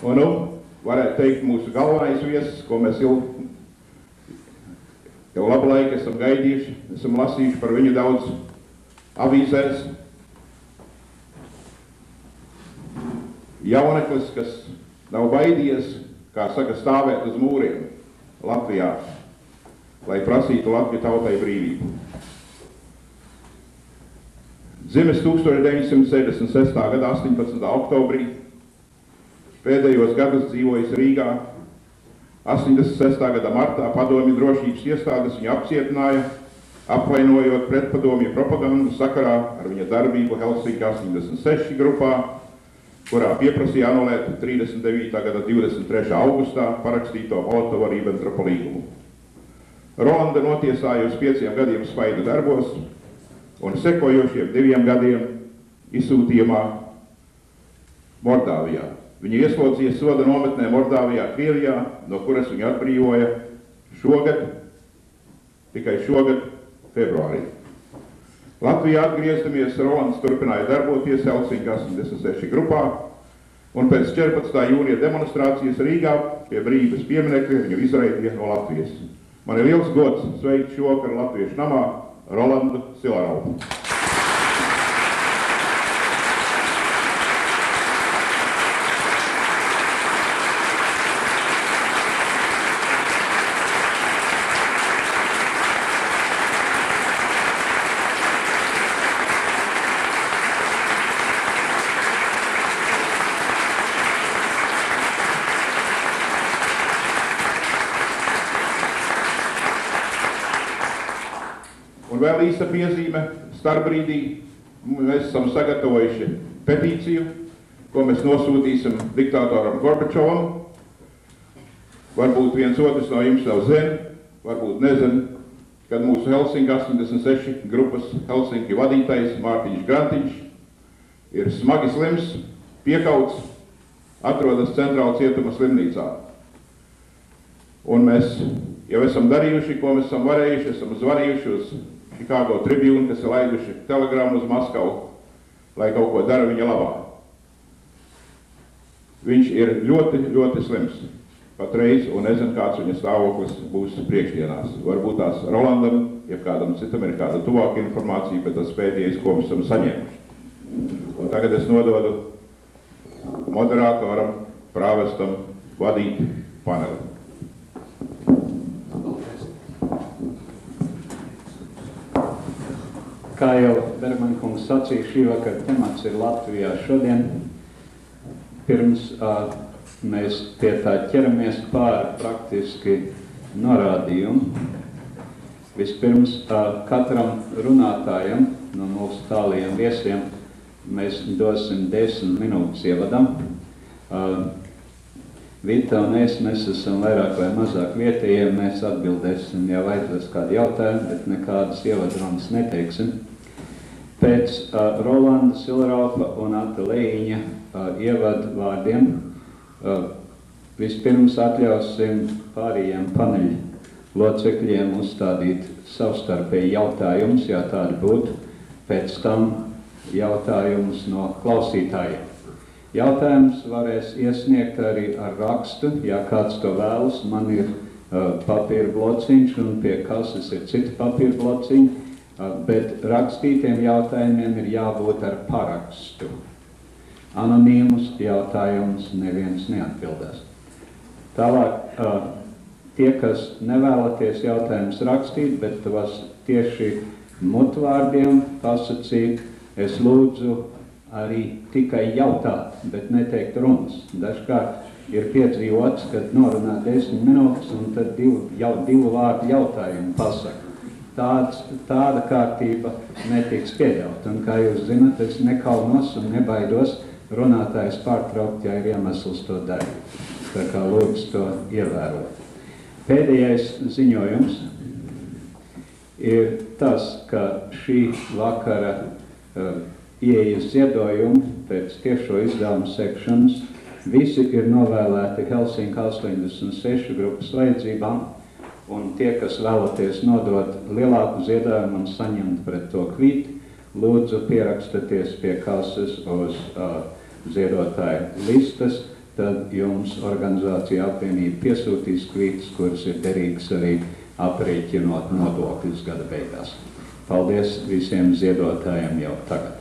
Un, nu, varētu teikt, mūsu galvenais viesis, ko mēs jau labu laiku esam gaidījuši, esam lasījuši par viņu daudz avīzēs. Jauneklis, kas nav baidījies, kā saka, stāvēt uz mūriem Latvijā, lai prasītu Latviju tautai brīvību. Dzimis 1966. gada 18. oktobrī, pēdējos gadus dzīvojis Rīgā. 86. gada martā padomju drošības iestādes viņu apcietināja, apvainojot pretpadomju propagandu sakarā ar viņa darbību Helsinki 86 grupā, kurā pieprasīja anulēt 39. gada 23. augustā parakstīto Molotova-Ribbentropa līgumu. Rolanda notiesāja uz 5 gadiem spaidu darbos un sekojošiem 2 gadiem izsūtījumā Mordāvijā. Viņu ieslodzīja soda nometnē Mordāvijā, Krievijā, no kuras viņu atbrīvoja tikai šogad februārī. Latvijā atgriezdamies, Rolands turpināja darboties Helsinki 86 grupā, un pēc 14. jūnija demonstrācijas Rīgā pie Brīvības pieminekļa viņu izraidīja no Latvijas. Man ir liels gods sveikt šovakar Latviešu namā Rolandu Silaraupu. Vēl īsta piezīme, starpbrīdī mēs esam sagatavojuši petīciju, ko mēs nosūtīsim diktatoram Gorbačovam. Varbūt viens otrs no jums jau zina, varbūt nezina, kad mūsu Helsinki 86 grupas Helsinki vadītājs Mārtiņš Grantiņš ir smagi slims, piekauts, atrodas centrāla cietuma slimnīcā. Un mēs jau esam darījuši, ko mēs esam varējuši, esam zvanījuši uz Chicago Tribune, kas ir laiduši telegramu uz Maskavu, lai kaut ko dara viņa labā. Viņš ir ļoti, ļoti slims patreiz, un nezinu, kāds viņa stāvoklis būs priekšdienās. Varbūt tās Rolandam, ja kādam citam ir kāda tuvāka informācija, bet tas pēdējais, ko mēs esam saņēmuši. Un tagad es nododu moderātoram, prāvestam vadīt paneli. Kā jau Bergmaņkungs sacīja, šī vakara temats ir Latvijā šodien. Pirms mēs pie tā ķeramies pāri praktiski norādījumu. Vispirms katram runātājam no mūsu tālajiem viesiem mēs dosim 10 minūtes ievadam. Vita un es, mēs esam vairāk vai mazāk vietējiem, mēs atbildēsim, ja vajadzēs kādu jautājumu, bet nekādas ievadrunas neteiksim. Pēc Rolanda Silaraupa un Anta Lejiņa ievadu vārdiem vispirms atļausim pārējiem paneļu locekļiem uzstādīt savstarpēji jautājumus, ja tādi būtu, pēc tam jautājumus no klausītājiem. Jautājums varēs iesniegt arī ar rakstu, ja kāds to vēlas. Man ir papīra blociņš un pie kases ir citi papīra blociņi. Bet rakstītiem jautājumiem ir jābūt ar parakstu. Anonīmus jautājumus neviens neatbildēs. Tālāk, tie, kas nevēlaties jautājumus rakstīt, bet tos tieši mutvārdiem pasacīt, es lūdzu arī tikai jautāt, bet neteikt runas. Dažkārt ir piedzīvots, kad norunā 10 minūtes un tad divu vārdu jautājumu pasaka. Tāda kārtība netiks pieļaut. Un, kā jūs zināt, es nekaunos un nebaidos runātājs pārtraukt, ja ir iemesls to darīt. Tā kā lūdzu to ievērot. Pēdējais ziņojums ir tas, ka šī vakara ieejas ziedojumi pēc tiešo izdevumu sekšanas visi ir novēlēti Helsinki 86 grupas vajadzībām. Un tie, kas vēlaties nodot lielāku ziedojumu un saņemt pret to kvīti, lūdzu pierakstaties pie kases uz ziedotāju listas tad jums organizācija apvienība piesūtīs kvītus, kuras ir derīgas arī aprēķinot nodokļus gada beigās. Paldies visiem ziedotājiem jau tagad.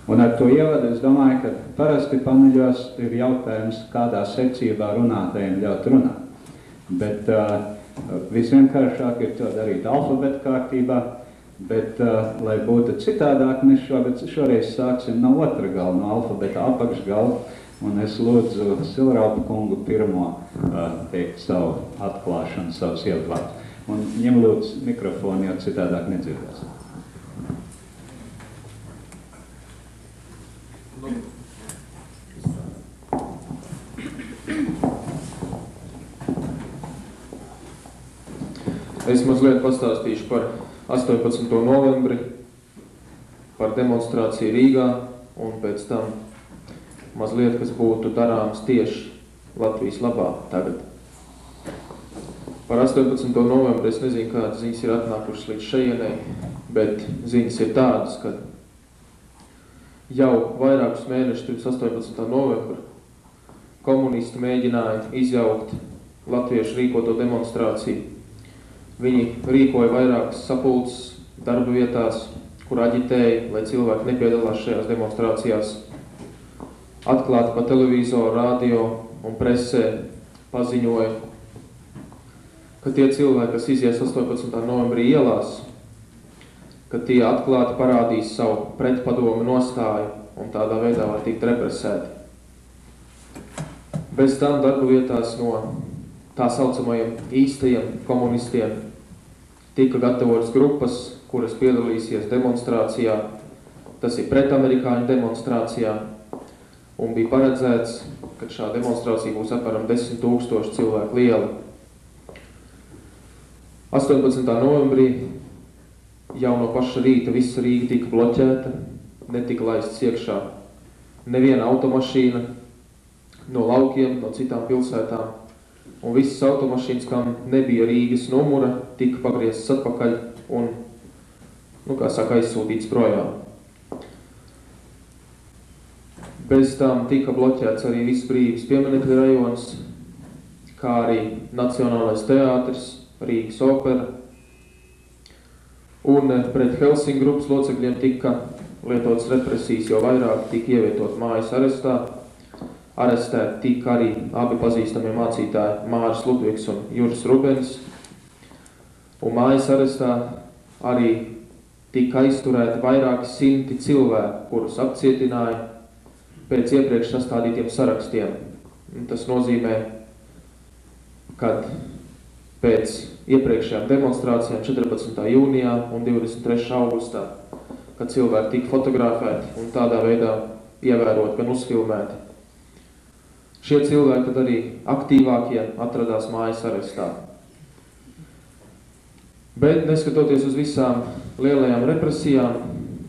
Un ar to ievadu es domāju, ka parasti paneļos ir jautājums, kādā secībā runātājiem ļaut runāt. Bet visvienkāršāk ir to darīt alfabeta kārtībā, bet, lai būtu citādāk, mēs šoreiz sāksim no otra gala, no alfabeta apakšgala, un es lūdzu Silraupa kungu pirmo teikt savu atklāšanu, savus ievadvārdus. Un ņem lūdzu mikrofonu, jo citādāk nedzirdēs. Es mazliet pastāstīšu par 18. novembri, par demonstrāciju Rīgā un pēc tam mazliet, kas būtu darāms tieši Latvijas labā tagad. Par 18. novembri es nezinu, kādas ziņas ir atnākušas līdz šejienei, bet ziņas ir tādas, ka jau vairākus mēnešus pirms 18. novembra komunisti mēģināja izjaukt latviešu rīkoto demonstrāciju. Viņi rīkoja vairākas sapulces darba vietās, kur aģitēja, lai cilvēki nepiedalās šajās demonstrācijās. Atklāti pa televizoru, radio un presē paziņoja, ka tie cilvēki, kas izies 18. novembrī ielās, ka tie atklāti parādīs savu pretpadomu nostāju un tādā veidā var tikt represēti. Bez tam darba vietās no tā saucamajiem īstajiem komunistiem tika gatavotas grupas, kuras piedalīsies demonstrācijā, tas ir pretamerikāņu demonstrācijā, un bija paredzēts, ka šā demonstrācija būs apmēram 10 000 cilvēku liela. 18. novembrī jau no paša rīta visa Rīga tika bloķēta, netika laists iekšā neviena automašīna no laukiem, no citām pilsētām, un visas automašīnas, kam nebija Rīgas numura, tika pagrieztas atpakaļ un, kā saka, aizsūtīts projām. Bez tam tika bloķēts arī viss Brīvības pieminekļa rajons, kā arī Nacionālais teātris, Rīgas opera, un pret Helsinki grupas locekļiem tika lietotas represijas, jo vairāk tika ievietot mājas arestā. Arestēti tika arī abi pazīstamie mācītāji Māris Ludvigs un Juris Rubens, un mājas arestā arī tika aizturēti vairāki simti cilvēku, kurus apcietināja pēc iepriekš sastādītiem sarakstiem. Tas nozīmē, kad pēc iepriekšējām demonstrācijām 14. jūnijā un 23. augustā, kad cilvēki tika fotografēti un tādā veidā ievērot, gan uzfilmēti. Šie cilvēki, tad arī aktīvākie, atradās mājas arestā. Bet, neskatoties uz visām lielajām represijām,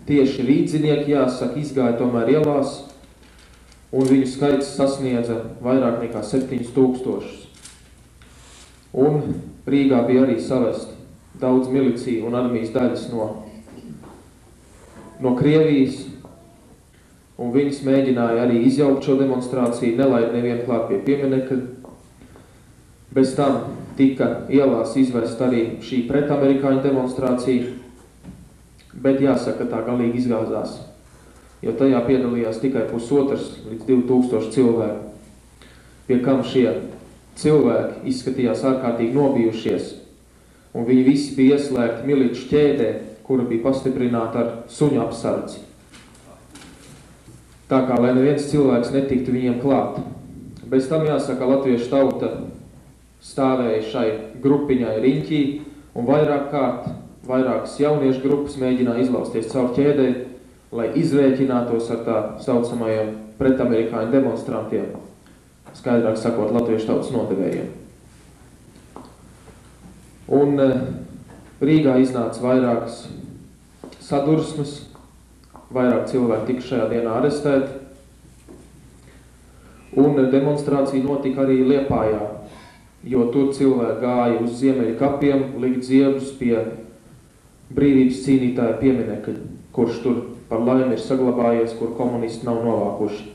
tieši rīdzinieki, jāsaka, izgāja tomēr ielās, un viņu skaits sasniedza vairāk nekā 7000. Un Rīgā bija arī savesti daudz miliciju un armijas daļas no Krievijas, un viņas mēģināja arī izjaukt šo demonstrāciju, nelaid nevienu klāt pie pieminekļa. Bez tam tika ielās izvest arī šī pretamerikāņu demonstrācija, bet jāsaka, tā galīgi izgāzās, jo tajā piedalījās tikai 1,5 līdz 2000 cilvēku, pie kam šie cilvēki izskatījās ārkārtīgi nobijušies, un viņi visi bija ieslēgti miliču ķēdē, kura bija pastiprināta ar suņu apsardzi. Tā kā, lai neviens cilvēks netiktu viņiem klāt. Bez tam jāsaka, latviešu tauta stāvēja šai grupiņai riņķī, un vairākas jauniešu grupas mēģināja izlausties caur ķēdē, lai izrēķinātos ar tā saucamajiem pretamerikāņu demonstrantiem, skaidrāk sakot, latviešu tautas nodevējiem. Un Rīgā iznāca vairākas sadursmes, vairāk cilvēki tika šajā dienā arestēti, un demonstrācija notika arī Liepājā, jo tur cilvēki gāja uz Ziemeļu kapiem, likt ziedus pie brīvības cīnītāja pieminekļa, kurš tur par laimi ir saglabājies, kur komunisti nav novākuši.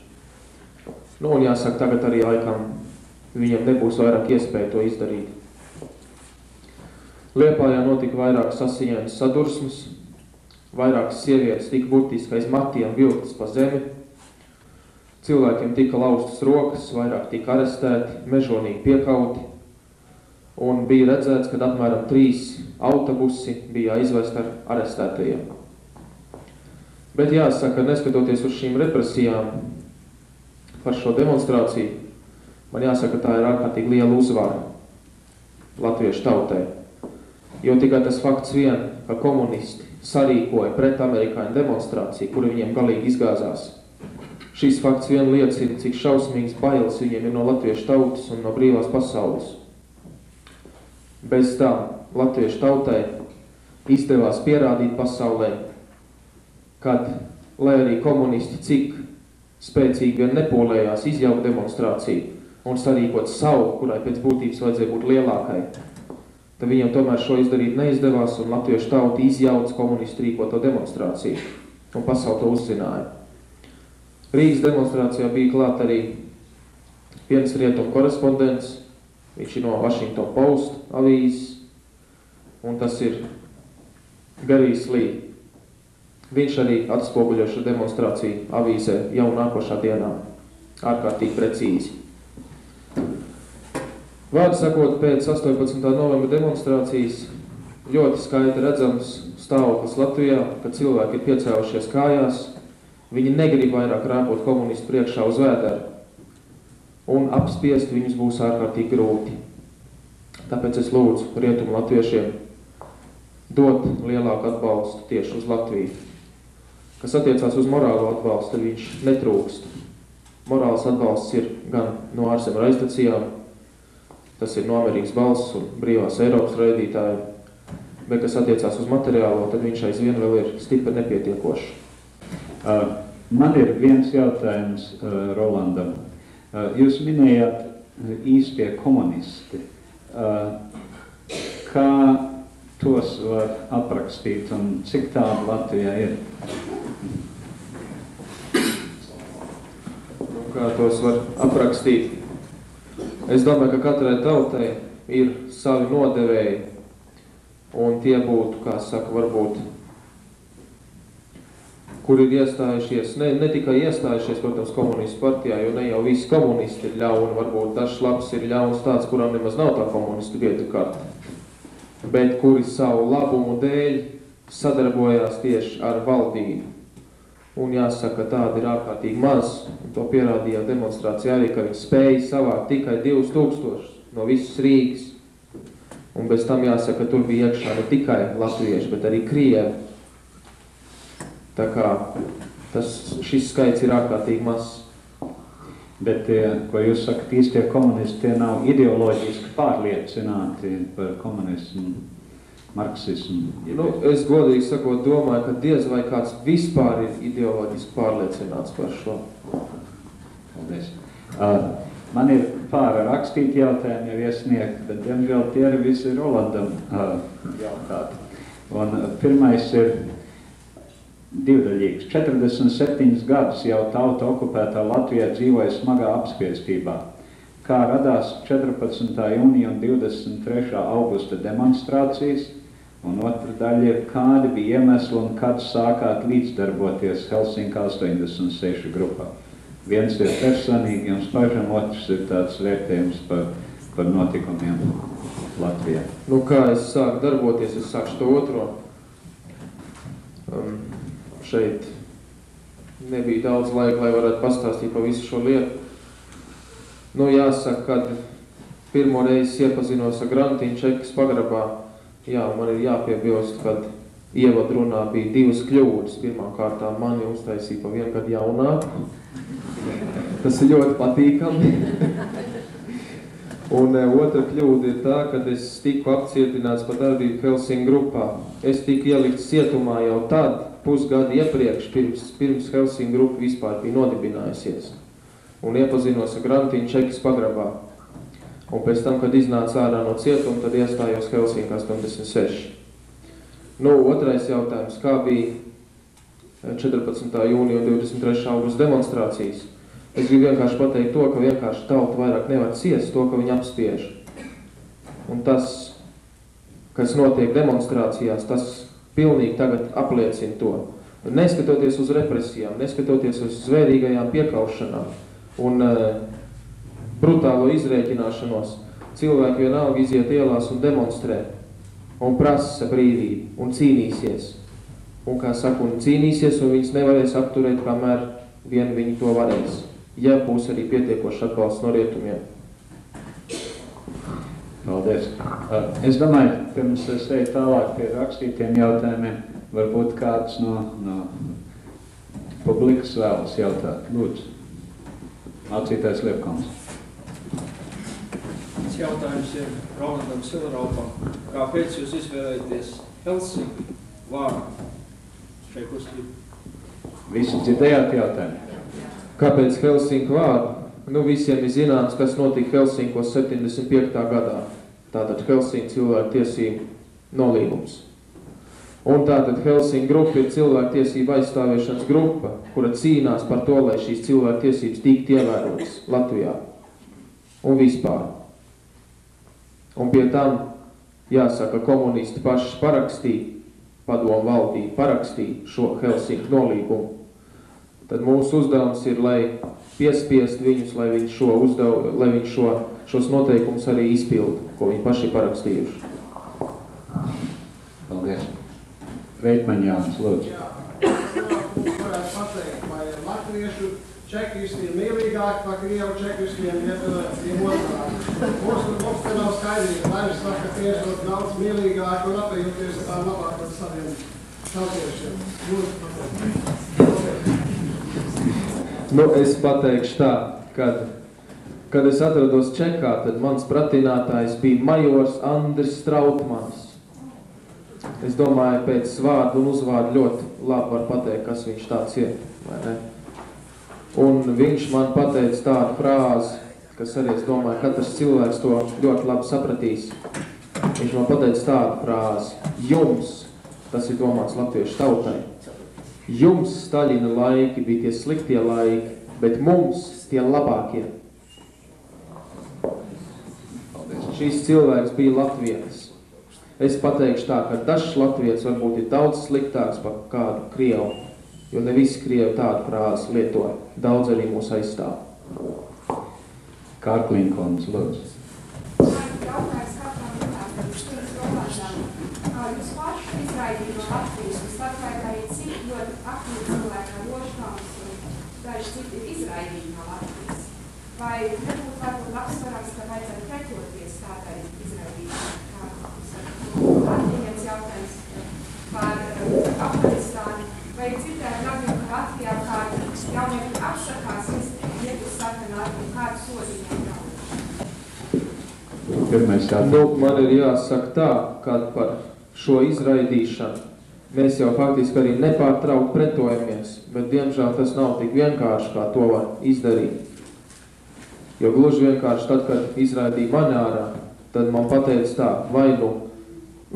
Nu, un jāsaka, tagad arī laikam viņam nebūs vairāk iespēja to izdarīt. Liepājā notika vairākas asijainas sadursmes, vairākas sievietes tika burtiski aiz matiem vilktas pa zemi, cilvēkiem tika laustas rokas, vairāk tika arestēti, mežonīgi piekauti, un bija redzēts, ka apmēram 3 autobusi bija aizvest ar arestētajiem. Bet jāsaka, neskatoties uz šīm represijām par šo demonstrāciju, man jāsaka, tā ir ārkārtīgi liela uzvara latviešu tautai. Jo tikai tas fakts vien, ka komunisti sarīkoja pret amerikāņu demonstrāciju, kura viņiem galīgi izgāzās. Šis fakts vien liecina, cik šausmīgs bailes viņiem ir no latviešu tautas un no brīvās pasaules. Bez tam latviešu tautai izdevās pierādīt pasaulē, kad, lai arī komunisti cik spēcīgi vien nepolējās izjaukt demonstrāciju un sarīkot savu, kurai pēc būtības vajadzēja būt lielākai, tad viņam tomēr šo izdarīt neizdevās, un latviešu tauta izjauc komunistu rīkoto demonstrāciju, un pasauli to uzzināja. Rīgas demonstrācijā bija klāt arī viens rietumu korespondents, viņš ir no Washington Post avīzes, un tas ir Garijs Lī. Viņš arī atspoguļo šo demonstrāciju avīzē jau nākošā dienā, ārkārtīgi precīzi. Vārdu sakot, pēc 18. novembra demonstrācijas ļoti skaidri redzams stāvoklis Latvijā, kad cilvēki ir piecēlušies kājās, viņi negrib vairāk rāpot komunistu priekšā uz vēderu, un apspiest viņus būs ārkārtīgi grūti. Tāpēc es lūdzu rietumu latviešiem dot lielāku atbalstu tieši uz Latviju. Kas attiecās uz morālo atbalstu, tad viņš netrūkst. Morāls atbalsts ir gan no ārzemju raidstacijām, tas ir no Amerikas Balss un brīvās Eiropas raidītājiem, bet kas attiecās uz materiālo, tad viņš aizvien vēl ir stipri nepietiekošs. Man ir viens jautājums Rolandam. Jūs minējāt īstie komunisti. Kā tos var aprakstīt un cik tādu Latvijā ir? Kā tos var aprakstīt? Es domāju, ka katrai tautai ir savi nodevēji, un tie būtu, kā saka, varbūt, kur ir iestājušies, ne tikai iestājušies, protams, komunistu partijā, jo ne jau visi komunisti ir ļauni, varbūt dažs labs ir ļauns tāds, kuram nemaz nav tā komunistu vietu karta, bet kuri savu labumu dēļ sadarbojās tieši ar valdību. Un jāsaka, tāda ir ārkārtīgi maz, un to pierādīja demonstrācija arī, ka viņi spēja savākt tikai 2000 no visas Rīgas. Un bez tam jāsaka, tur bija iekšā ne tikai latvieši, bet arī krievi. Tā kā šis skaits ir ārkārtīgi mazs. Bet tie, ko jūs sakat, īstie komunisti, tie nav ideoloģiski pārliecināti par komunismu, marksismu. Nu, es godīgi sakot domāju, ka diez vai kāds vispār ir ideoloģiski pārliecināts par šo. Paldies. Man ir pāri rakstīti jautājumi jau iesniegt, bet diemžēl tie arī visi Rolandam jautāti. Un pirmais ir divdaļīgs. 47 gadus jau tauta okupētā Latvijā dzīvoja smagā apspiestībā. Kā radās 14. jūnija un 23. augusta demonstrācijas? Un otra daļa ir, kādi bija iemesli un kad sākāt līdzdarboties Helsinki 86 grupā. Viens ir personīgi jums pašam, otrs ir tāds vērtējums par notikumiem Latvijā. Nu, kā es sāku darboties, es sākšu to otro. Šeit nebija daudz laika, lai varētu pastāstīt par visu šo lietu. Nu, jāsaka, kad pirmo reizi iepazinos ar Grantiņu Čekas pagrabā, jā, man ir jāpiebilst, kad ievadrunā bija 2 kļūdas. Pirmā kārtā mani uztaisīja pa 1 gadu jaunāku. Tas ir ļoti patīkami. Un otra kļūda ir tā, kad es tiku apcietināts par darbību Helsinki grupā. Es tiku ielikts cietumā jau tad, pusgadu iepriekš, pirms Helsinki grupa vispār bija nodibinājusies. Un iepazinos ar Grantiņu Čekas pagrabā. Un pēc tam, kad iznāca ārā no cietuma, tad iestājos Helsinki 86. Nu, otrais jautājums, kā bija 14. jūnija un 23. augusta demonstrācijas? Es gribu vienkārši pateikt to, ka vienkārši tauta vairāk nevar ciest to, ka viņi apspiež. Un tas, kas notiek demonstrācijās, tas pilnīgi tagad apliecina to. Neskatoties uz represijām, neskatoties uz zvērīgajām piekaušanām un brutālo izrēķināšanos, cilvēki vienalga iziet ielās un demonstrē un prasa brīvību un cīnīsies. Un, kā saku, un cīnīsies, un viņas nevarēs apturēt, kamēr vien viņi to varēs. Ja būs arī pietiekoši atbalsts no rietumiem. Paldies. Es domāju, pirms es eju tālāk pie rakstītiem jautājumiem, varbūt kāds no publikas vēlas jautāt. Lūdzu, mācītājs Liepkons. Mans jautājums ir Ronaldam Silaraupam. Kāpēc jūs izvēlēties Helsinku vārdu šai kustībai? Visi dzirdējāt jautājumu? Kāpēc Helsinku vārdu? Visiem ir zināms, kas notika Helsinkos 75. gadā. Tātad Helsinku cilvēktiesību nolīgums. Un tātad Helsinku grupa ir cilvēktiesību aizstāvēšanas grupa, kura cīnās par to, lai šīs cilvēktiesības tiktu ievērotas Latvijā un vispār. Un pie tam, jāsaka, komunisti paši parakstīja, padomu valdība parakstīja šo Helsinku nolīgumu. Tad mūsu uzdevums ir, lai piespiest viņus, lai viņi šos noteikumus arī izpildu, ko viņi paši parakstījuši. Paldies. Veitmaņ Jānis, lūdzu. Varētu pateikt, vai latviešu čekisti ir mīlīgāki par krievu čekistiem, ja otrādi. Mums te nav skaidrība, daži saka, ka tie ir daudz mīlīgāki un apējoties tā labāk par saviem tautiešiem. Lūdzu, pateikt. Es pateikšu tā, kad es atrados Čekā, tad mans pratinātājs bija majors Andris Strautmans. Es domāju, pēc vārdu un uzvārdu ļoti labi var pateikt, kas viņš tāds ir, vai ne? Un viņš man pateica tādu frāzi, kas arī, es domāju, katrs cilvēks to ļoti labi sapratīs. Viņš man pateica tādu frāzi: jums, tas ir domāts latviešu tautai, jums Staļina laiki bija tie sliktie laiki, bet mums tie labākie. Šīs cilvēks bija latvietis. Es pateikšu tā, ka dažs latvietis varbūt ir daudz sliktāks par kādu krievu, jo ne visi krievi tādu frāzi lietoja. Daudz arī mūs aizstāv. Kārkliņkons, lūdzu. Jautājums katram runātājam uz šīs romāžām. Jūs paši izraidīt no Latvijas un starpēt arī cik ļoti aktīvi cilvēki no Rožkalns un daži citi ir izraidīti no Latvijas. Vai nebūtu varbūt labsvarams, ka vajadzētu pretoties tādai izraidīšanai? Viens jautājums par Afganistānu. Vai dzirdēt gadiem, ka Latvijā kādi jaunieki apsakās iet uz sarkanā armiju, kādu sodiņiem nav? Pirmais jautājums. Man ir jāsaka tā, kad par šo izraidīšanu mēs jau faktiski arī nepārtraukt pretojamies, bet diemžēl tas nav tik vienkārši, kā to var izdarīt. Jo gluži vienkārši tad, kad izraidīja mani ārā, tad man pateica tā, vai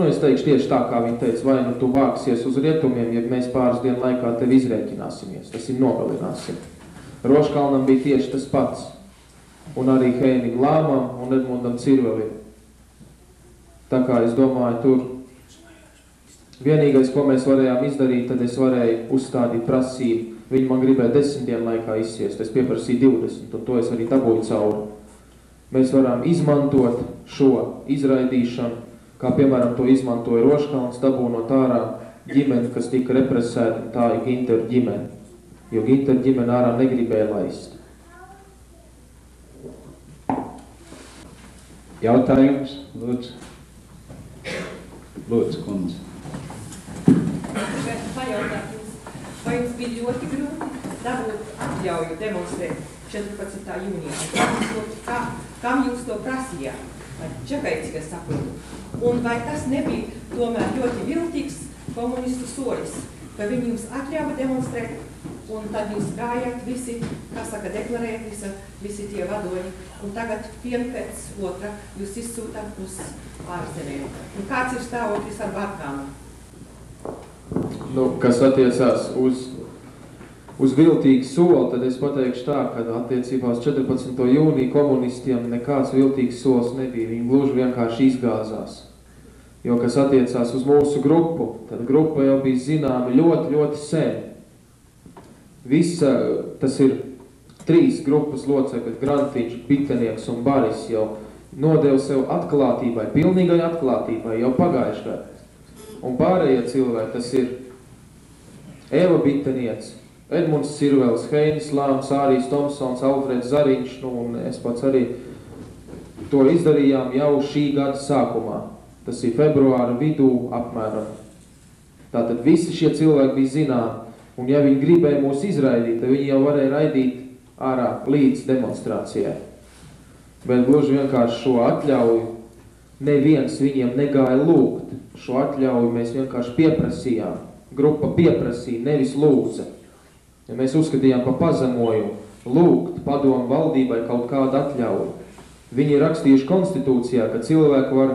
es teikšu tieši tā, kā viņi teica, vai tu vāksies uz rietumiem, ja mēs pāris dienu laikā tevi izrēķināsimies, tas ir nogalināsim. Rožkalnam bija tieši tas pats, un arī Heinim Lāmam un Edmundam Cirvelim. Tā kā es domāju, tur vienīgais, ko mēs varējām izdarīt, tad es varēju uzstādīt prasību. Viņi man gribēja 10 dienu laikā izsiest, es pieprasīju 20, un to es arī dabūju cauri. Mēs varam izmantot šo izraidīšanu, kā piemēram to izmantoja Rožkalns, dabūnot ārā ģimeni, kas tika represēta, un tā ir Ginteru ģimene. Jo Ginteru ģimene ārā negribēja laist. Jautājums, lūdzu. Lūdzu, kundze. Pajautāt jums, vai jums bija ļoti grūti dabūt atļauju demonstrēt 14. jūnijā? Kam jūs to prasījāt? Čekaici, kas saprotu. Un vai tas nebija tomēr ļoti viltīgs komunistu soļus, ka viņi jums atļāva demonstrēt, un tad jūs gājāt visi, kā saka, deklarēt visi tie vadoņi, un tagad vienu pēc otra jūs izsūtāt uz ārzemēm. Un kāds ir stāvoklis ar Balkānu? Kas attiecās uz uz viltīgu soli, tad es pateikšu tā, ka attiecībā uz 14. jūniju komunistiem nekāds viltīgs solis nebija. Viņi gluži vienkārši izgāzās. Jo, kas attiecās uz mūsu grupu, tad grupa jau bija zināma ļoti, ļoti sen. Visa, tas ir 3 grupas locekļi, Grantiņš, Bitenieks un Baris jau nodeva sev atklātībai, pilnīgai atklātībai jau pagājušajā gadā. Un pārējie cilvēki, tas ir Eva Biteniec, Edmunds Sirvels, Heinis Lāms, Ārijs Tomsons, Alfreds Zariņš, un es pats arī to izdarījām jau šī gada sākumā. Tas ir februāra vidū apmēram. Tātad visi šie cilvēki bija zināmi, un ja viņi gribēja mūs izraidīt, tad viņi jau varēja raidīt ārā līdz demonstrācijai. Bet gluži vienkārši šo atļauju neviens viņiem negāja lūgt. Šo atļauju mēs vienkārši pieprasījām. Grupa pieprasīja, nevis lūdza. Ja mēs uzskatījām pa pazemojumu lūgt padomu valdībai kaut kādu atļauju. Viņi ir rakstījuši konstitūcijā, ka cilvēki var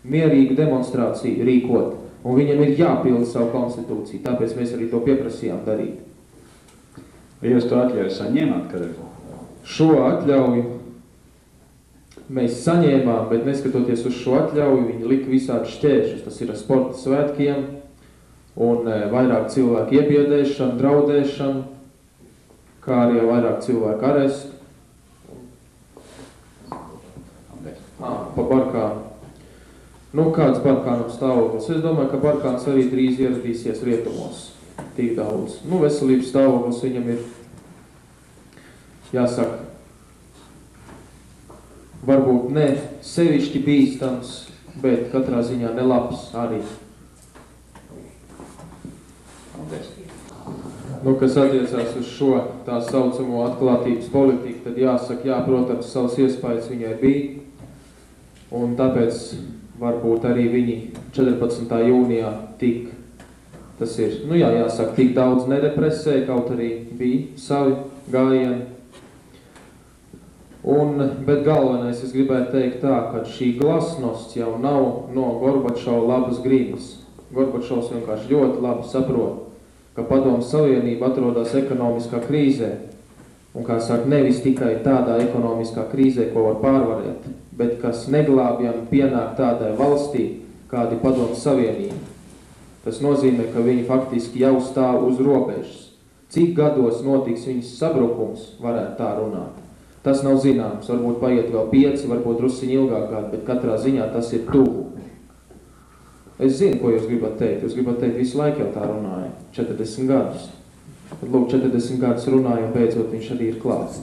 mierīgu demonstrāciju rīkot, un viņam ir jāpilda savu konstitūciju, tāpēc mēs arī to pieprasījām darīt. Vai jūs to atļauju saņēmāt, kad? Šo atļauju mēs saņēmām, bet neskatoties uz šo atļauju, viņi lika visādi šķēršus. Tas ir ar sporta svētkiem un vairāk cilvēku iebiedēšanu, draudēšanu, kā arī vairāk cilvēku arestu. Pa Barkānu. Nu, kāds Barkānam stāvoklis? Es domāju, ka Barkāns arī drīz ieradīsies rietumos. Tik daudz. Nu, veselības stāvoklis viņam ir, jāsaka, varbūt ne sevišķi bīstams, bet katrā ziņā nelabs arī. Nu, kas attiecās uz šo tā saucamo atklātības politiku, tad jāsaka, jā, protams, savas iespējas viņai bija. Un tāpēc varbūt arī viņi 14. jūnijā tik, tas ir, nu jā, jāsaka, tik daudz nedepresēja, kaut arī bija savi gājieni. Bet galvenais, es gribētu teikt tā, ka šī glasnost jau nav no Gorbačova labas gribas. Gorbačovs vienkārši ļoti labi saprot, ka Padomu Savienība atrodas ekonomiskā krīzē. Un, kā saka, nevis tikai tādā ekonomiskā krīzē, ko var pārvarēt, bet kas neglābjami pienāk tādai valstī, kādi Padomu Savienība. Tas nozīmē, ka viņi faktiski jau stāv uz robežas. Cik gados notiks viņas sabrukums, varētu tā runāt. Tas nav zināms, varbūt paiet vēl 5, varbūt drusciņi ilgāk gadu, bet katrā ziņā tas ir tuvu. Es zinu, ko jūs gribat teikt. Jūs gribat teikt, visu laiku jau tā runāja. 40 gadus. Tad lūk, 40 gadus runāja, un beidzot viņš arī ir klāts.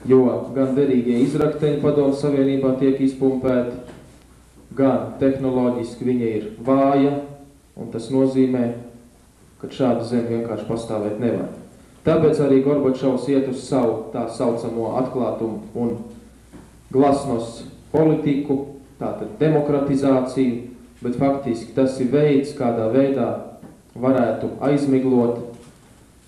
Jo gan derīgie izrakteņi Padomu Savienībā tiek izpumpēti, gan tehnoloģiski viņa ir vāja, un tas nozīmē, ka šāda zeme vienkārši pastāvēt nevar. Tāpēc arī Gorbačovs iet uz savu tā saucamo atklātumu un glasnost politiku, tātad demokratizāciju, bet faktiski tas ir veids, kādā veidā varētu aizmiglot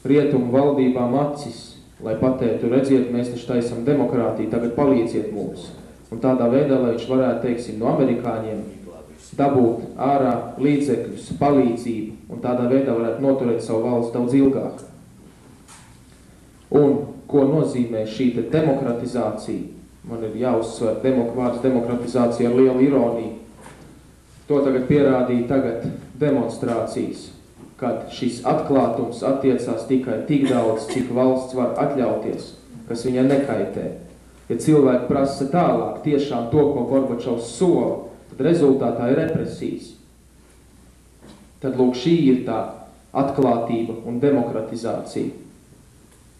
rietumu valdībām acis, lai patētu, redziet, mēs taču taisam demokrātiju, tagad palīdziet mums. Un tādā veidā, lai viņš varētu, teiksim, no amerikāņiem dabūt ārā līdzekļus, palīdzību, un tādā veidā varētu noturēt savu valsts daudz ilgāk. Un ko nozīmē šī demokratizācija? Man ir jāuzsver vārds demokratizācija ar lielu ironiju. To tagad pierādīja demonstrācijas, kad šis atklātums attiecās tikai tik daudz, cik valsts var atļauties, kas viņai nekaitē. Ja cilvēki prasa tālāk tiešām to, ko Gorbačovs sola, tad rezultātā ir represijas. Tad lūk, šī ir tā atklātība un demokratizācija.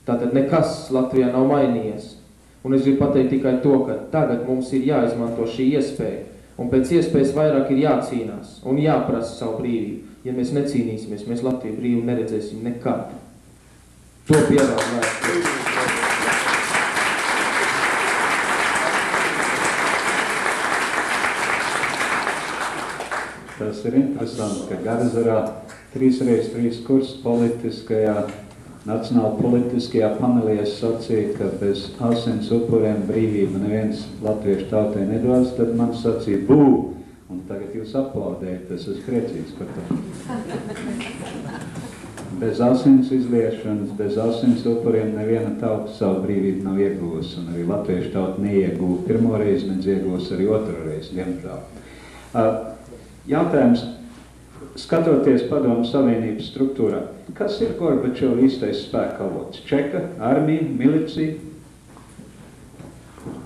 Tātad nekas Latvijā nav mainījies. Un es gribu pateikt tikai to, ka tagad mums ir jāizmanto šī iespēja, un pēc iespējas vairāk ir jācīnās un jāprasa savu brīvību. Ja mēs necīnīsimies, mēs Latviju brīvu neredzēsim nekad. To pierāda vēsture. Tas ir interesanti, ka Garzarā 3x3 kurs politiskajā, nacionāla politiskajā panelī es sacīju, ka bez asins upuriem brīvība neviens latviešu tautai nedos, tad man sacīja bū, un tagad jūs aplaudējat, es esmu priecīgs par to. Bez asins izliešanas, bez asins upuriem neviena tauta savu brīvību nav iegūs, un arī latviešu tauta neiegūst pirmo reizi, nedz iegūst arī otru reizi, diemžēl. Jautājums, skatoties Padomu Savienības struktūrā, kas ir Gorbačova īstais spēka avots? Čeka, armija, milicija?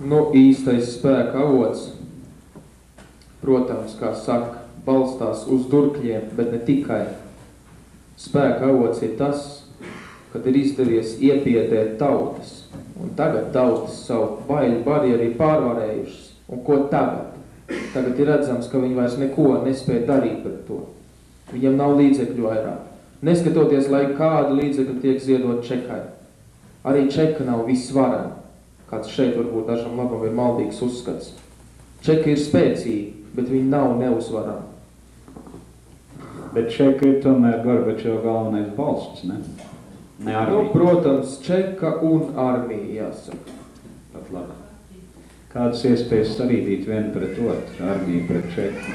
Nu, īstais spēka avots, protams, kā saka, balstās uz durkļiem, bet ne tikai. Spēka avots ir tas, kad ir izdevies iebiedēt tautas, un tagad tautas savu baiļu barjeru ir pārvarējušas. Un ko tagad? Tagad ir redzams, ka viņi vairs neko nespēja darīt pret to. Viņam nav līdzekļu vairāk. Neskatoties, lai kāda līdzekļa tiek ziedot Čekai. Arī Čeka nav visvarena, kāds šeit varbūt dažam labam ir maldīgs uzskats. Čeka ir spēcīga, bet viņi nav neuzvarama. Bet Čeka ir tomēr Gorbačova galvenais balsts, ne? Ne armija. Nu, protams, Čeka un armija, jāsaka. Pat labi. Kādas iespējas sarīdīt vienu pret otru, armiju pret Čeku?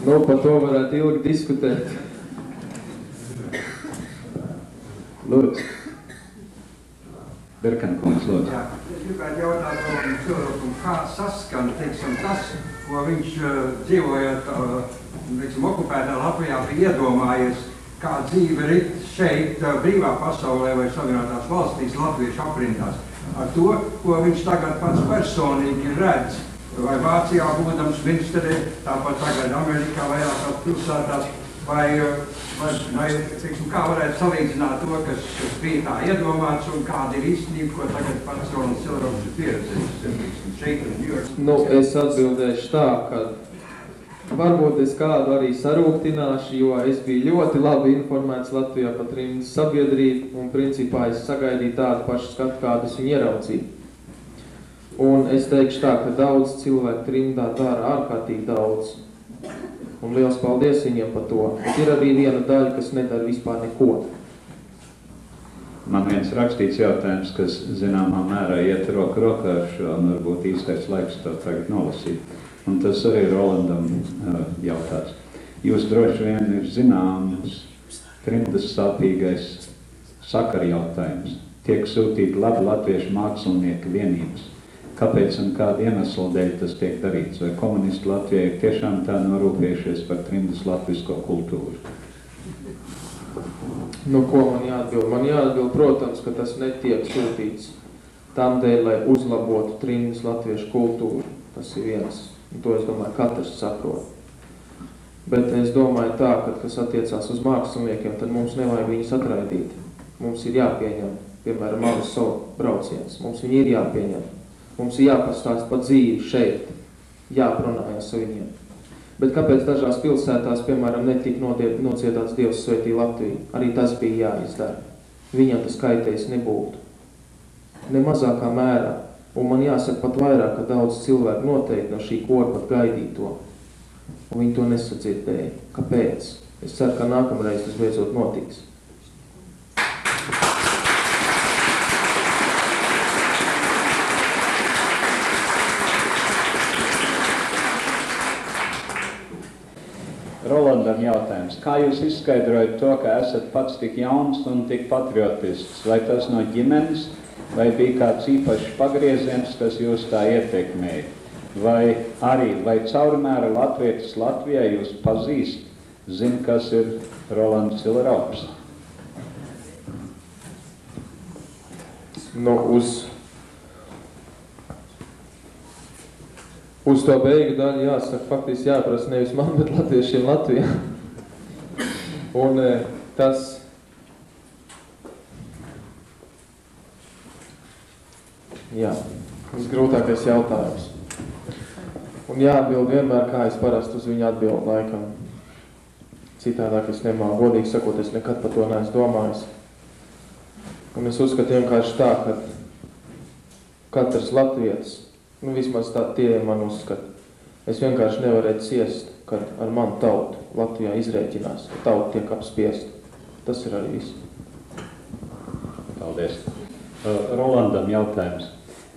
Nu, par to varētu ilgi diskutēt. Lūdzu. Berkankungs, lūdzu. Jā, es gribētu jautāt cilvēku, kā saskan, teiksim, tas, ko viņš dzīvojot, teiksim, okupētā Latvijā bija iedomājies, kā dzīve rit šeit brīvā pasaulē vai Savienotās valstīs latviešu aprindās. Ar to, ko viņš tagad pats personīgi redz, vai Vācijā būdams Minsterē, tāpat tagad Amerikā vairākās pilsētās, vai teiksim, kā varētu salīdzināt to, kas bija tā iedomāts un kāda ir īstenība, ko tagad pats Rolands Silerovs ir pieredzējis šeit un New York. Nu, es atbildēšu tā, ka varbūt es kādu arī sarūktināšu, jo es biju ļoti labi informēts Latvijā par trimdas sabiedrību un principā es sagaidīju tādu pašu skatu, kādu es viņu ieraudzīju. Un es teikšu tā, ka daudz cilvēku trimdā dara ārkārtīgi daudz. Un liels paldies viņiem par to. Bet ir arī viena daļa, kas nedara vispār neko. Man viens rakstīts jautājums, kas zināmā mērā iet roku rokā ar šo, un varbūt īstais laiks to tagad nolasīt. Un tas arī Rolandam jautāts. Jūs droši vien ir zināms trimdas sāpīgais sakara jautājums. Tiek sūtīti labi latviešu mākslinieki vienības. Kāpēc un kāda iemesla dēļ tas tiek darīts? Vai komunisti Latvijai ir tiešām tā norūpējušies par trimdas latvisko kultūru? Nu, ko man jāatbild? Man jāatbild, protams, ka tas netiek sūtīts tam dēļ, lai uzlabotu trimdas latviešu kultūru. Tas ir viens. Un to, es domāju, katrs saprot. Bet es domāju tā, ka, kas attiecās uz māksliniekiem, tad mums nevajag viņus atraidīt. Mums ir jāpieņem, piemēram, Malas savu brauciens. Mums viņi ir jāpieņem. Mums ir jāpastāst par dzīvi šeit, jāprunājas ar viņiem. Bet kāpēc dažās pilsētās, piemēram, netika nociedāts Dievs svētī Latviju? Arī tas bija jāizdara. Viņam tas kaitējis nebūtu. Ne mazākā mērā. Un man jāsaka pat vairāk, ka daudz cilvēku noteikti no šī kora pat gaidīja to. Un viņi to nesadzirdēja. Kāpēc? Es ceru, ka nākamreiz tas beidzot notiks. Rolandam jautājums. Kā jūs izskaidrojat to, ka esat pats tik jauns un tik patriotisks? Vai tas no ģimenes, vai bija kāds īpašs pagrieziens, kas jūs tā ietekmēja? Vai caurmēra latvietis Latvijā jūs pazīst, zina, kas ir Rolands Silerovs? Nu, uz to beigu daļu jāsaka, faktiski jāprasa nevis man, bet latviešiem Latvijā. Un tas grūtākais jautājums. Un jāatbild vienmēr, kā es parasti uz viņu atbildu laikam. Citādāk es nemāku, godīgi sakot, es nekad par to neesmu domājis. Un es uzskatu vienkārši tā, ka katrs latvietis, nu vismaz tā tie man uzskata, es vienkārši nevarētu ciest, kad ar manu tautu Latvijā izrēķinās, ka tauta tiek apspiesta. Tas ir arī viss. Paldies. Rolandam jautājums.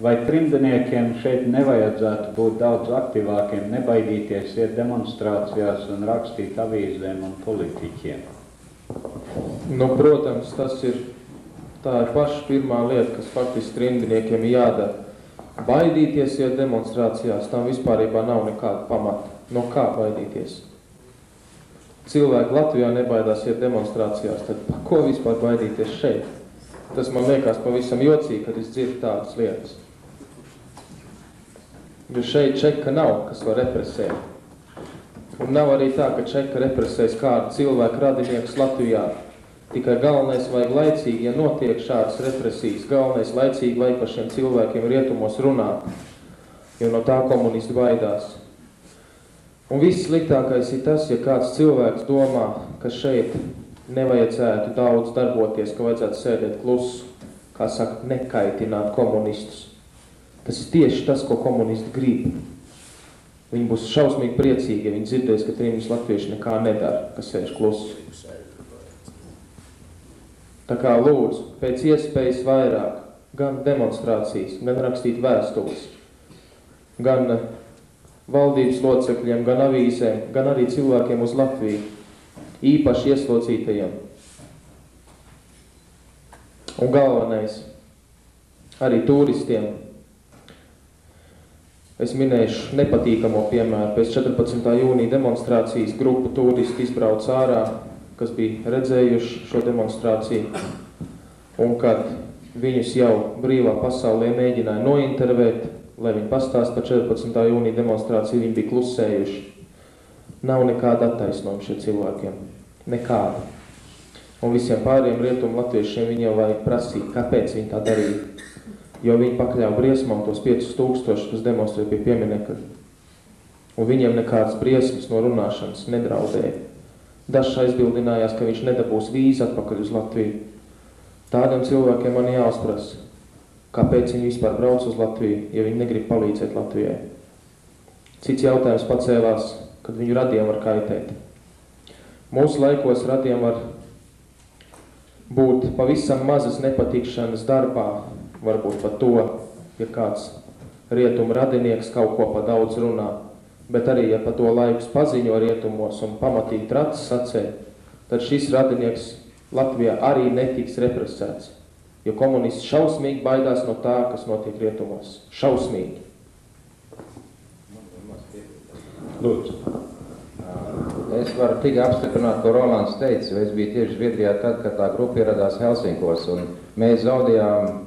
vai trimdniekiem šeit nevajadzētu būt daudz aktīvākiem, nebaidīties iet demonstrācijās un rakstīt avīzēm un politiķiem? Nu, protams, tā ir paša pirmā lieta, kas faktiski trimdniekiem jādara. Baidīties iet demonstrācijās, tam vispārībā nav nekāda pamata. No kā baidīties? Cilvēki Latvijā nebaidās iet demonstrācijās, tad pa ko vispār baidīties šeit? Tas man liekas pavisam jocīgi, kad es dzirdu tādas lietas. Jo šeit čeka nav, kas var represēt. Un nav arī tā, ka čeka represēs kādu cilvēku radiniekus Latvijā. Tikai galvenais vajag laicīgi, ja notiek šādas represijas, galvenais laicīgi vajag par šiem cilvēkiem rietumos runāt, jo no tā komunisti baidās. Un viss sliktākais ir tas, ja kāds cilvēks domā, ka šeit nevajadzētu daudz darboties, ka vajadzētu sēdēt klusu, kā saka, nekaitināt komunistus. Tas ir tieši tas, ko komunisti grib. Viņi būs šausmīgi priecīgi, ja viņi dzirdēs, ka trījums latvieši nekā nedara, kas sēž klusu. Tā kā lūdzu, pēc iespējas vairāk, gan demonstrācijas, gan rakstīt vēstules, gan valdības locekļiem, gan avīzēm, gan arī cilvēkiem uz Latviju, īpaši ieslodzītajiem. Un galvenais, arī turistiem. Es minēšu nepatīkamo piemēru. Pēc 14. jūnija demonstrācijas grupa turisti izbrauc ārā, kas bija redzējuši šo demonstrāciju, un kad viņus jau brīvā pasaulē mēģināja nointervēt, lai viņi pastāst par 14. jūnija demonstrāciju, viņi bija klusējuši. Nav nekāda attaisnojuma šiem cilvēkiem. Nekāda. Un visiem pāriem rietumu latviešiem viņi jau vajag prasīt, kāpēc viņi tā darīja. Jo viņi pakļāva briesmām tos 5000, kas demonstrē pie pieminekļa. Un viņiem nekādas briesmas no runāšanas nedraudēja. Dažs aizbildinājās, ka viņš nedabūs vīzu atpakaļ uz Latviju. Tādiem cilvēkiem man jāuzprasa, kāpēc viņi vispār brauc uz Latviju, ja viņi negrib palīdzēt Latvijai. Cits jautājums pacēlās, kad viņu radiem var kaitēt. Mūsu laikos radiem var būt pavisam mazas nepatikšanas darbā, varbūt par to, ja kāds rietumu radinieks kaut ko pa daudz runā, bet arī, ja pa to laikus paziņo rietumos un pamatīgi tracis sacē, tad šis radinieks Latvijā arī netiks represēts, jo komunisti šausmīgi baidās no tā, kas notiek rietumos. Šausmīgi. Lūdzu. Es varu tikai apstiprināt, ko Rolands teica, jo es biju tieši Zviedrijā tad, kad tā grupa ieradās Helsinkos, un mēs zaudējām.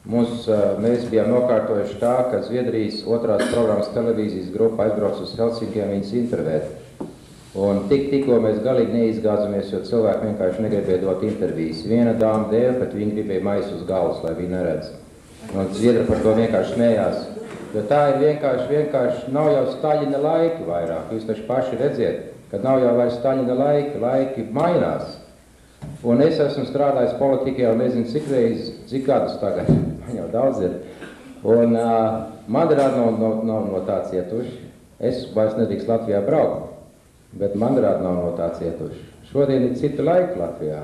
Mēs bijām nokārtojuši tā, ka Zviedrijas otrās programmas televīzijas grupa aizbrauc uz Helsinkiem viņas intervēt. Un tikko mēs galīgi neizgāzamies, jo cilvēki vienkārši negribēja dot intervijas. Viena dāma deva, bet viņi gribēja maisu uz galvas, lai viņi neredz. Un Zviedri par to vienkārši smējās. Jo tā ir vienkārši nav jau Staļina laiki vairāk. Jūs taču paši redziet, kad nav jau vairs Staļina laiki mainās. Un es esmu strādājis politikā, un nezinu, cik gadus tagad, man jau daudz ir. Un man rāda nav no tā cietuši. Es vairs nedrīkst Latvijā braukt, bet man rāda nav no tā cietuši. Šodien ir cita laika Latvijā.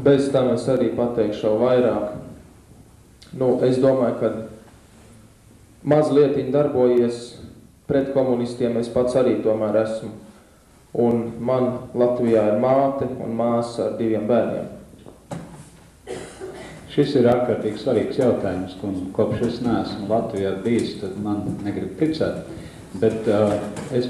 Bez tam es arī pateikšu vairāk. Es domāju, ka mazlietiņ darbojies pret komunistiem, es pats arī tomēr esmu. Un man Latvijā ir māte un māsa ar 2 bērniem. Šis ir ārkārtīgi svarīgs jautājums, un kopš es neesmu Latvijā bijis, tad man negrib ticēt. Bet es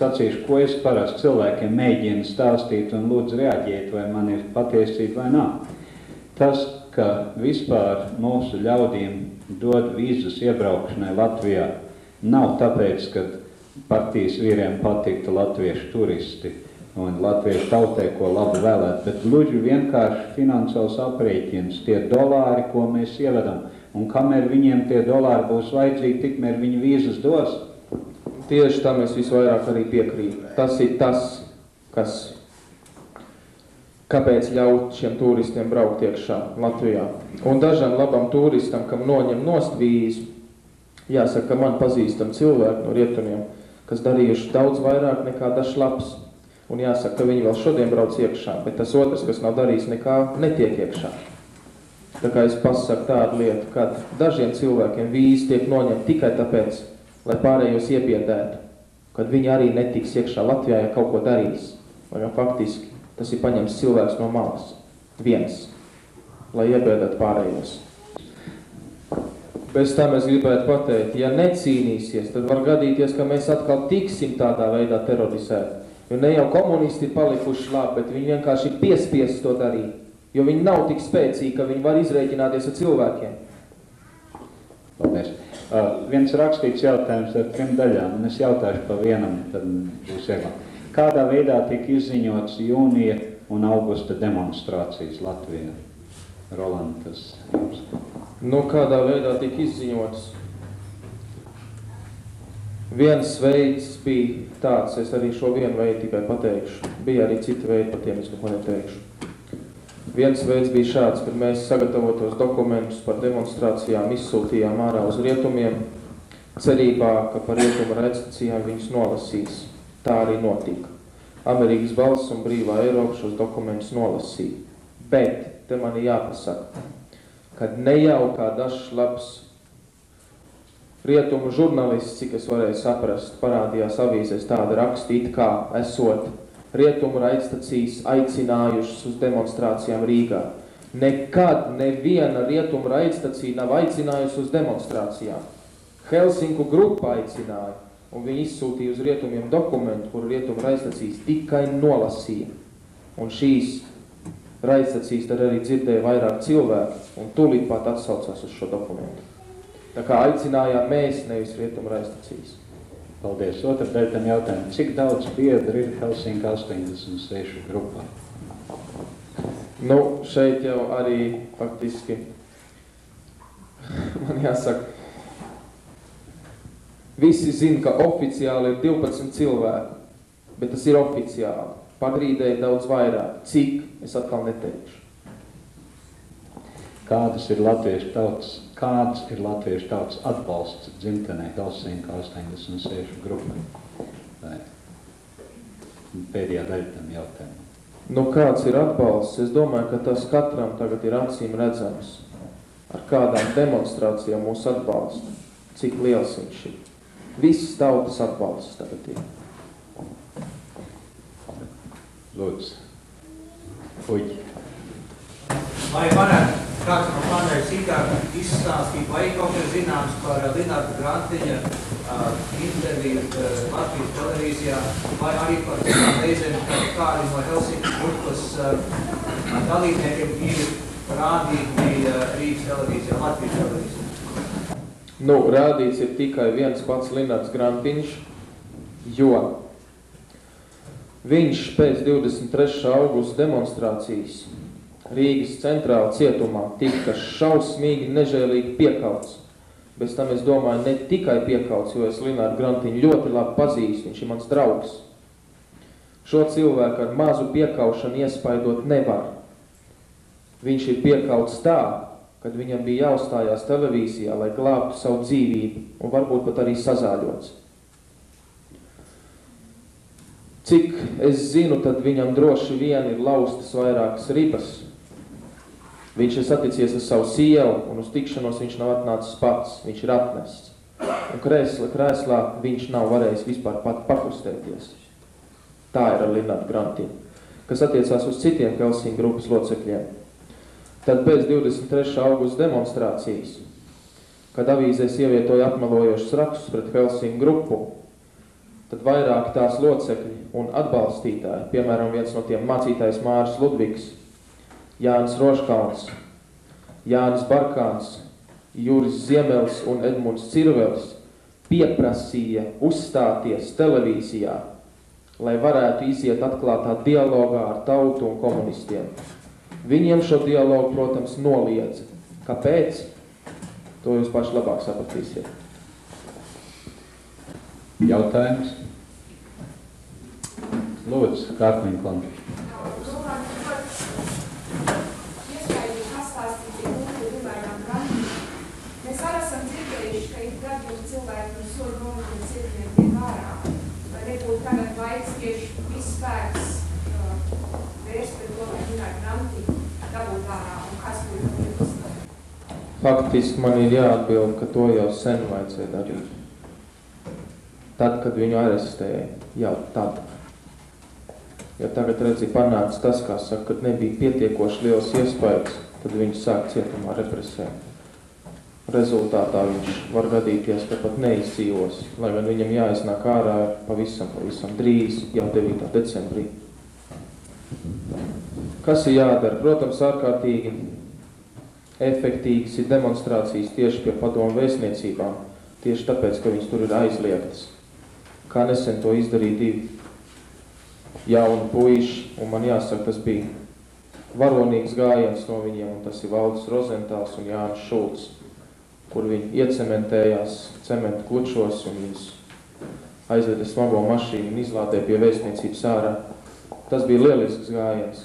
sacīšu, ko es parasti cilvēkiem mēģinu stāstīt un lūdzu reaģēt, vai man ir patiesība vai nav. Tas, ka vispār mūsu ļaudīm dod vīzas iebraukšanai Latvijā, nav tāpēc, ka partijas vīriem patiktu latviešu turisti un latviešu tautē, ko labi vēlēt, bet gluži vienkārši finansiāls aprēķins, tie dolāri, ko mēs ievedam, un kamēr viņiem tie dolāri būs vajadzīgi, tikmēr viņi vīzas dos. Tieši tam es visvairāk arī piekrītu. Tas ir tas, kāpēc ļaut šiem turistiem braukt iekšā Latvijā. Un dažam labam turistam, kam noņem nost vīzu, jāsaka, ka man pazīstam cilvēki no rietumiem, kas darījuši daudz vairāk nekā dažs labs. Un jāsaka, ka viņi vēl šodien brauc iekšā, bet tas otrs, kas nav darījis nekā, netiek iekšā. Tā kā es pasaku tādu lietu, kad dažiem cilvēkiem vīzi tiek noņemta tikai tāpēc, lai pārējos iebiedētu, kad viņi arī netiks iekšā Latvijā, ja kaut ko darīs. Lai faktiski tas ir paņemts cilvēks no malas. Viens. Lai iebiedētu pārējos. Bez tam es gribētu pateikt, ja necīnīsies, tad var gadīties, ka mēs atkal tiksim tādā veidā terorizēti. Jo ne jau komunisti ir palikuši labi, bet viņi vienkārši ir piespiesti to darīt. Jo viņi nav tik spēcīgi, ka viņi var izrēķināties ar cilvēkiem. Paldies. Viens rakstīts jautājums ar 3 daļām, un es jautāšu pa vienam, tad būs vieglāk. Kādā veidā tika izziņots jūnija un augusta demonstrācijas Latvijā? Roland, tas jums. Kādā veidā tika izziņots? Viens veids bija tāds, es arī šo vienu veidu tikai pateikšu. Bija arī citi veidi, par tiem es neko neteikšu. Viens veids bija šāds, kad mēs sagatavotos dokumentus par demonstrācijām izsūtījām ārā uz rietumiem, cerībā, ka par rietumu raidstacijām viņus nolasīs. Tā arī notika. Amerikas Balss un Brīvā Eiropa šos dokumentus nolasīja. Bet, te man ir jāpasaka, kad ne jau kā dažs labs rietumu žurnālists, cik es varēju saprast, parādījās avīzēs tāda rakstīt, kā esot rietumu raidstacijas aicinājušas uz demonstrācijām Rīgā. Nekad neviena rietumu raidstacija nav aicinājusi uz demonstrācijām. Helsinku grupa aicināja, un viņi izsūtīja uz rietumiem dokumentu, kuru rietumu raidstacijas tikai nolasīja. Un šīs raidstacijas tad arī dzirdēja vairāk cilvēku, un tūlīt pat atsaucās uz šo dokumentu. Tā kā aicinājām mēs, nevis rietumu raidstacijas. Paldies. Otra daļa tam jautājumu. Cik daudz biedru ir Helsinki 86 grupā? Šeit jau arī faktiski, man jāsaka, visi zina, ka oficiāli ir 12 cilvēku, bet tas ir oficiāli. Pagrīdē ir daudz vairāk. Cik? Es atkal neteikšu. Kāds ir latviešu tautas atbalsts dzimtenē Helsinki 86 grupai? Pēdējā daļa tam jautājumu. Kāds ir atbalsts? Es domāju, ka tas katram tagad ir acīm redzams. Ar kādām demonstrācijām mūs atbalsta. Cik liels viņš ir. Viss tautas atbalsts tagad ir. Lūdzu. Uģi. Vai varētu kāds no paneļa sīkāk izstāstīt, vai kaut kas zināms par Linarda Grantiņa interviju Latvijas televīzijā, vai arī par tādām reizēm, kādi no Helsinki grupas dalībniekiem ir rādīti Rīgas televīzijā, Latvijas televīzijā? Rādīts ir tikai viens pats Linards Grantiņš, jo viņš pēc 23. augusta demonstrācijas Rīgas centrāla cietumā tika šausmīgi nežēlīgi piekauts. Bez tam es domāju, ne tikai piekauts, jo es Linardu Grantiņu ļoti labi pazīstu, viņš ir mans draugs. Šo cilvēku ar mazu piekaušanu iespaidot nevar. Viņš ir piekauts tā, kad viņam bija jāuzstājās televīzijā, lai glābtu savu dzīvību un varbūt pat arī sazāļots. Cik es zinu, tad viņam droši vien ir laustas vairākas ribas. Viņš ir saticies ar savu sievu, un uz tikšanos viņš nav atnācis pats, viņš ir atnests. Un krēslā viņš nav varējis vispār pat pakustēties. Tā ir ar Linardu Grantiņu. Kas attiecās uz citiem Helsinki grupas locekļiem. Tad pēc 23. augusta demonstrācijas, kad avīzēs ievietoja apmelojošus rakstus pret Helsinki grupu, tad vairāk tās locekļi un atbalstītāji, piemēram, viens no tiem mācītājs Māris Ludvigs, Jānis Roškalns, Jānis Barkāns, Juris Ziemels un Edmunds Cirvels pieprasīja uzstāties televīzijā, lai varētu iziet atklātā dialogā ar tautu un komunistiem. Viņiem šo dialogu, protams, noliedza. Kāpēc? To jūs paši labāk sapratīsiet. Jautājums? Lūdzu, Kārkliņa kundze. Mēs arī esam dzirdējuši, ka ir gadījumi cilvēki un soļu nometnes cietumiem tiek ārā. Vai nebūtu tagad laiks tieši viss spēks vērst pret to, lai Linardu Grantiņu dabūt ārā un kas būtu Faktiski man ir jāatbild, ka to jau sen vajadzēja darīt. Tad, kad viņu arestēja, jau tad. Ja tagad redzi panāca tas, kā saka, kad nebija pietiekoši liels iespējas, tad viņš sāk cietumā represēt. Rezultātā viņš var gadīties, ka pat neizdzīvos, lai gan viņam jāiznāk ārā pavisam drīz, jau 9. decembrī. Kas ir jādara? Protams, ārkārtīgi efektīgas ir demonstrācijas tieši pie padomu vēstniecībām, tieši tāpēc, ka viņas tur ir aizliegtas. Kā nesen to izdarīja 2 jauni puiši, un man jāsaka, tas bija varonīgs gājiens no viņiem, un tas ir Valdis Rozentāls un Jānis Šulcs, kur viņi iecementējās cementu klučos un viņus aizveda smago mašīnu un izlādē pie vēstniecības ārā. Tas bija lielisks gājiens.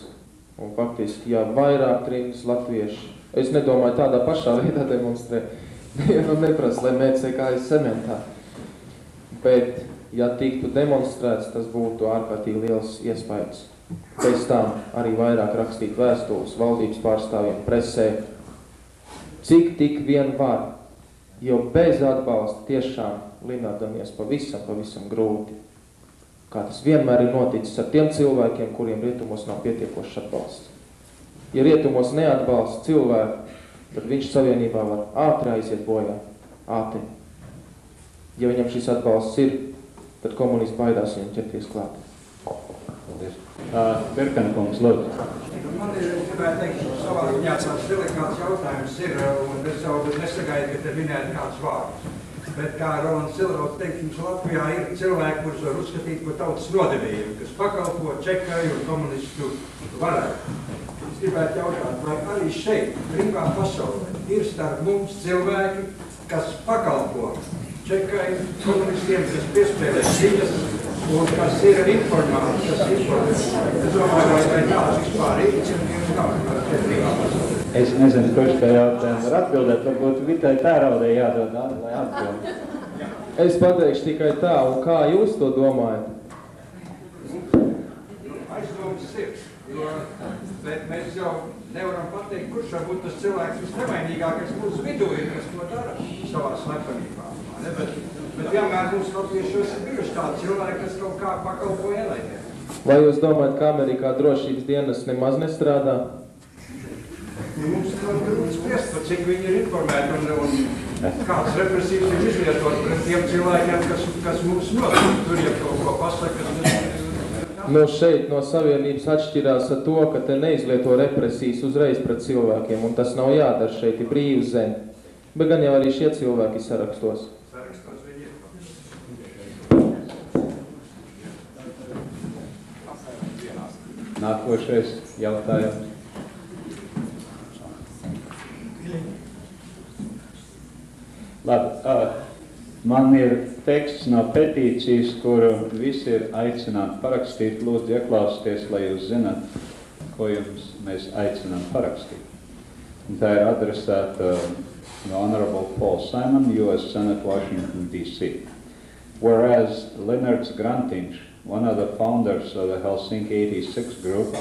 Un faktiski, ja vairāk trījus latvieši, es nedomāju tādā pašā veidā demonstrē, neprasa, lai mēcē kājas cementā. Bet, ja tiktu demonstrēts, tas būtu ārkārtīgi liels iespējas. Pēc tam arī vairāk rakstīt vēstules valdības pārstāvjiem, presē, cik tik vien var, jo bez atbalsta tiešām Linardamies pavisam grūti. Kā tas vienmēr ir noticis ar tiem cilvēkiem, kuriem rietumos nav pietiekošs atbalsts. Ja rietumos neatbalsta cilvēku, tad viņš savienībā var ātri aiziet bojā, ātri. Ja viņam šis atbalsts ir, tad komunisti baidās viņam ķerties klāt. Paldies. Birkenkungs, lūdzu. Man ir, gribētu teikt, savā ziņā tāds delikāts jautājums ir, un es jau nesagaidu, ka te minētu kāds vārdus. Bet, kā Rolands Silerovs teikt, mums Latvijā ir cilvēki, kurus var uzskatīt par tautas nodevējiem, kas pakalpo čekaju un komunistu varai. Es gribētu jautāt, vai arī šeit, brīvā pasaulē, ir starp mums cilvēki, kas pakalpo čekaju komunistiem, kas piespēlē ziņas, un kas ir informāti, kas informē. Es domāju, vai tāds vispār ir, brīvā pasaulē. Es nezinu, kurš tā jautājumu var atbildēt, varbūt Vitai Tēraudē jādod, lai atbild. Es pateikšu tikai tā, un kā jūs to domājat? Aizdomas ir, bet mēs jau nevaram pateikt, kurš var būt tas cilvēks visnevainīgākais mūsu vidū ir, kas to dara savā slepenībā. Bet vienmēr mums latviešos ir bijuši tādi cilvēki, kas kaut kā pakalpo ienaidiem. Vai jūs domājat, ka Amerikā drošības dienas nemaz nestrādā? Mums ir grūti spriest, par cik viņi ir informēti un kāds represīvs ir izvietot pret tiem cilvēkiem, kas mums notiek. Tur jau kaut ko pasaka. No šeit, no savienības atšķirās ar to, ka te neizlieto represijas uzreiz pret cilvēkiem, un tas nav jādara, šeit ir brīvs zeme. Bet gan jau arī šie cilvēki sarakstos. Sarakstos viņi ir. Nākošais jautājums. Labi, man ir teksts no petīcijas, kuru visi ir aicināti parakstīt. Lūdzu, ieklausieties, lai jūs zināt, ko mēs aicinām parakstīt. Un tā ir adresēta the Honorable Paul Simon, U.S. Senate, Washington, D.C. Whereas Linards Grantiņš, one of the founders of the Helsinki 86 group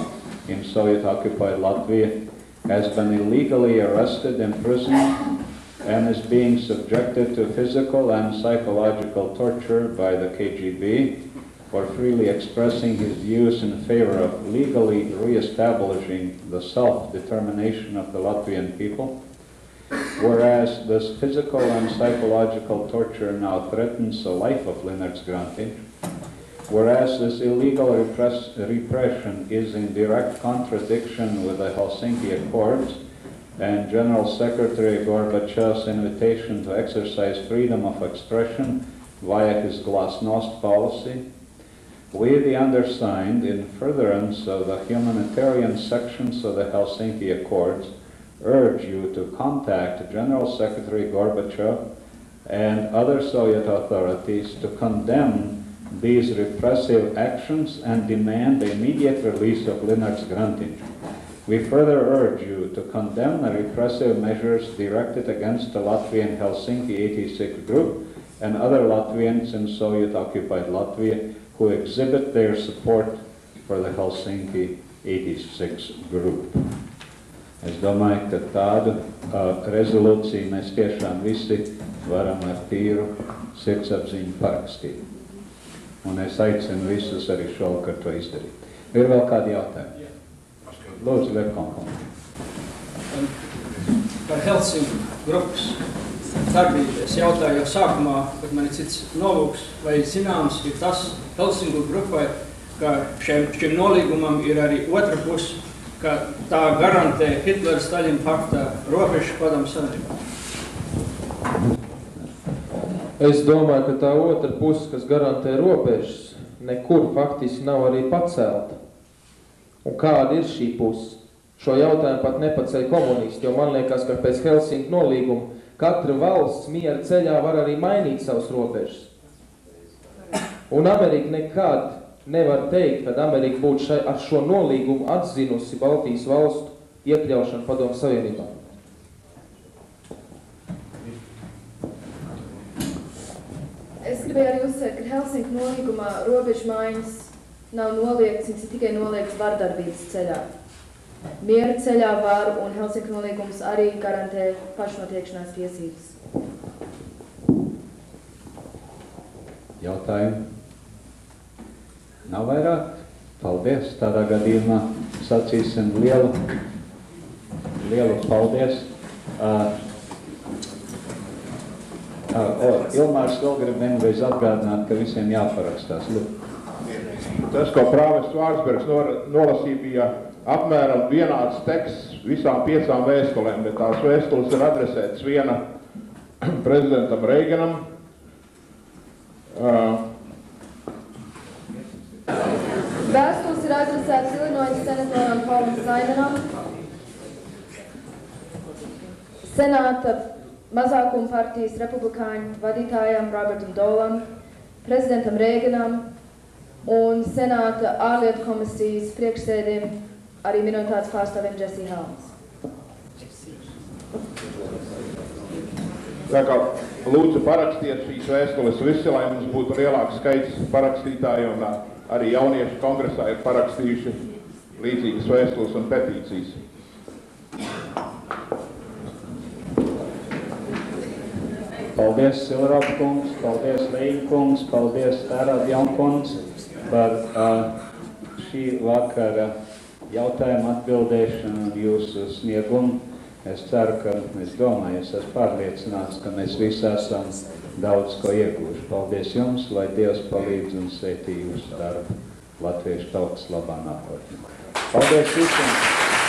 in Soviet-occupied Latvia, has been illegally arrested, imprisoned, and is being subjected to physical and psychological torture by the KGB for freely expressing his views in favor of legally re-establishing the self-determination of the Latvian people. Whereas this physical and psychological torture now threatens the life of Linards Grantiņš, whereas this illegal repression is in direct contradiction with the Helsinki Accords and General Secretary Gorbachev's invitation to exercise freedom of expression via his glasnost policy, we, the undersigned, in furtherance of the humanitarian sections of the Helsinki Accords, urge you to contact General Secretary Gorbachev and other Soviet authorities to condemn these repressive actions and demand the immediate release of Linards Grantiņš. We further urge you to condemn the repressive measures directed against the Latvian Helsinki 86 group and other Latvians in Soviet-occupied Latvia who exhibit their support for the Helsinki 86 group. Es domāju, ka tādu rezolūciju mēs tiešām visi varam ar tīru sirdsapziņu parakstīt. Un es aicinu visus arī šovakar to izdarīt. Ir vēl kādi jautājumi? Lūdzu, Lepkonkungs. Par Helsinku grupas darbību es jautāju jau sākumā, bet man ir cits nolūks, vai zināms ir tas Helsinku grupai, ka šim nolīgumam ir arī otra puse, ka tā garantē Hitlera Staļina pakta robežu Padomu Savienībā. Es domāju, ka tā otra puse, kas garantē robežas, nekur faktiski nav arī pacelta. Un kāda ir šī puse? Šo jautājumu pat nepaceļ komunisti, jo man liekas, ka pēc Helsinku nolīguma katra valsts miera ceļā var arī mainīt savus robežas. Un Amerika nekad nevar teikt, ka Amerika būtu ar šo nolīgumu atzinusi Baltijas valstu iekļaušanu Padomu Savienībā. Es gribēju arī uzsvērt, ka Helsinku nolīgumā robežu maiņas nav noliegts, viņas ir tikai noliegts vardarbības ceļā. Miera ceļā var, un Helsinku nolīgums arī garantē pašnotiekšanās tiesības. Jautājumi? Nav vairāk? Paldies. Tādā gadījumā sacīsim lielu paldies. Ilmārs vēl grib vienreiz atgādināt, ka visiem jāparakstās. Tas, ko prāvests Vārsbergs nolasīja, bija apmēram vienāds teksts visām 5 vēstulēm, bet tās vēstules ir adresētas viena prezidentam Reiganam. Vēstules ir adresētas Ilinojas senatoram Paulam Saimenam, Senāta mazākuma partijas republikāņu vadītājam Robertam Dolam, prezidentam Reiganam un Senāta ārlietu komisijas priekšsēdim arī minoritātes pārstāvim Jesse Helms. Tā kā lūdzu parakstiet šīs vēstules visi, lai mums būtu lielāks skaits parakstītāju, un arī jauniešu kongresā ir parakstījuši līdzīgas vēstules un petīcijas. Paldies, Silraupa kungs, paldies, Līga kungs, paldies, Tērāda Jaunkungs par šī vakara jautājumu atbildēšanu un jūsu sniegumu. Es ceru, es domāju, es esmu pārliecināts, ka mēs visi esam daudz ko ieguvuši. Paldies jums, lai Dievs palīdz un svētī jūsu darbu latviešu tautas labā nākotnē. Paldies visiem!